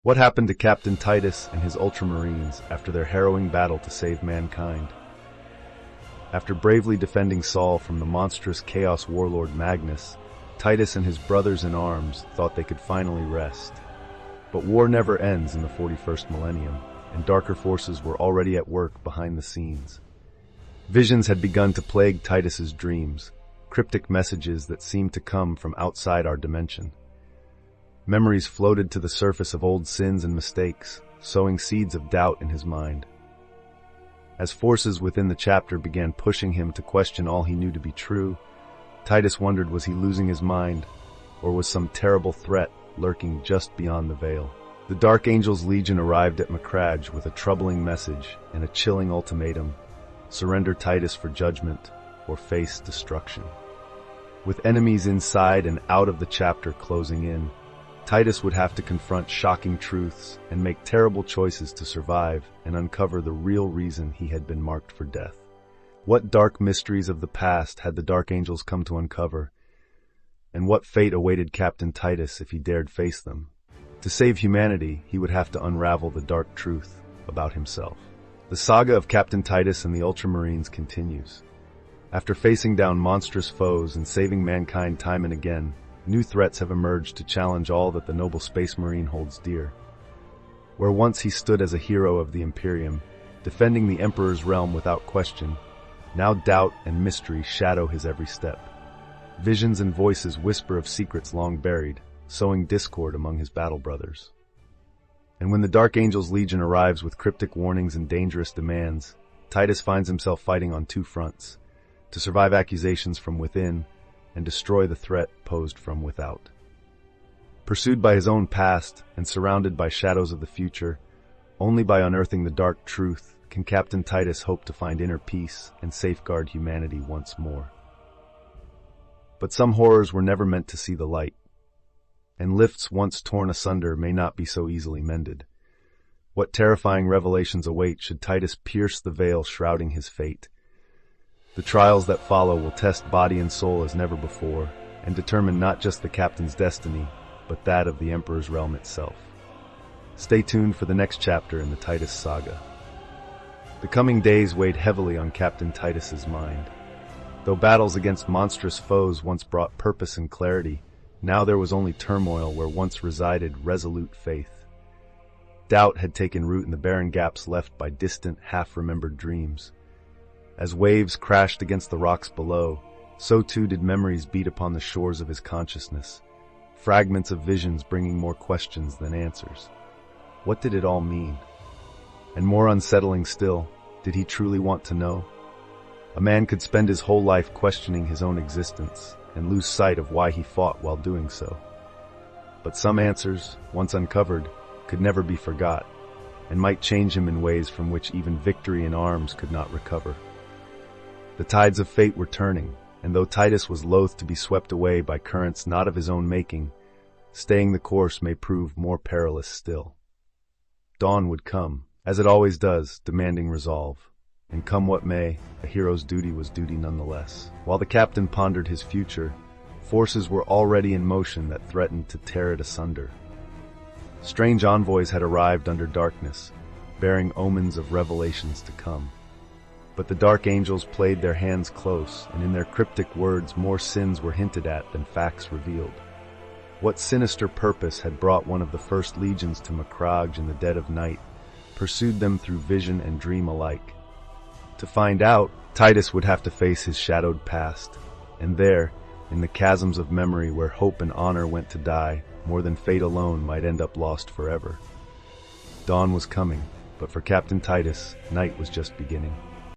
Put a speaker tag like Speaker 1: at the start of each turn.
Speaker 1: What happened to Captain Titus and his Ultramarines after their harrowing battle to save mankind? After bravely defending Saul from the monstrous Chaos warlord Magnus, Titus and his brothers in arms thought they could finally rest. But war never ends in the 41st millennium, and darker forces were already at work behind the scenes. Visions had begun to plague Titus's dreams, cryptic messages that seemed to come from outside our dimension. Memories floated to the surface of old sins and mistakes, sowing seeds of doubt in his mind. As forces within the chapter began pushing him to question all he knew to be true, Titus wondered, was he losing his mind, or was some terrible threat lurking just beyond the veil? The Dark Angels Legion arrived at Macragge with a troubling message and a chilling ultimatum: surrender Titus for judgment or face destruction. With enemies inside and out of the chapter closing in, Titus would have to confront shocking truths and make terrible choices to survive and uncover the real reason he had been marked for death. What dark mysteries of the past had the Dark Angels come to uncover, and what fate awaited Captain Titus if he dared face them? To save humanity, he would have to unravel the dark truth about himself. The saga of Captain Titus and the Ultramarines continues. After facing down monstrous foes and saving mankind time and again, new threats have emerged to challenge all that the noble Space Marine holds dear. Where once he stood as a hero of the Imperium, defending the Emperor's realm without question, now doubt and mystery shadow his every step. Visions and voices whisper of secrets long buried, sowing discord among his battle brothers. And when the Dark Angels Legion arrives with cryptic warnings and dangerous demands, Titus finds himself fighting on two fronts: to survive accusations from within and destroy the threat posed from without. Pursued by his own past and surrounded by shadows of the future, only by unearthing the dark truth can Captain Titus hope to find inner peace and safeguard humanity once more. But some horrors were never meant to see the light, and lifts once torn asunder may not be so easily mended. What terrifying revelations await should Titus pierce the veil shrouding his fate? The trials that follow will test body and soul as never before, and determine not just the captain's destiny, but that of the Emperor's realm itself. Stay tuned for the next chapter in the Titus saga. The coming days weighed heavily on Captain Titus's mind. Though battles against monstrous foes once brought purpose and clarity, now there was only turmoil where once resided resolute faith. Doubt had taken root in the barren gaps left by distant, half-remembered dreams. As waves crashed against the rocks below, so too did memories beat upon the shores of his consciousness, fragments of visions bringing more questions than answers. What did it all mean? And more unsettling still, did he truly want to know? A man could spend his whole life questioning his own existence and lose sight of why he fought while doing so. But some answers, once uncovered, could never be forgot, and might change him in ways from which even victory in arms could not recover. The tides of fate were turning, and though Titus was loath to be swept away by currents not of his own making, staying the course may prove more perilous still. Dawn would come, as it always does, demanding resolve. And come what may, a hero's duty was duty nonetheless. While the captain pondered his future, forces were already in motion that threatened to tear it asunder. Strange envoys had arrived under darkness, bearing omens of revelations to come. But the Dark Angels played their hands close, and in their cryptic words more sins were hinted at than facts revealed. What sinister purpose had brought one of the first legions to Macragge in the dead of night, pursued them through vision and dream alike? To find out, Titus would have to face his shadowed past, and there, in the chasms of memory where hope and honor went to die, more than fate alone might end up lost forever. Dawn was coming, but for Captain Titus, night was just beginning.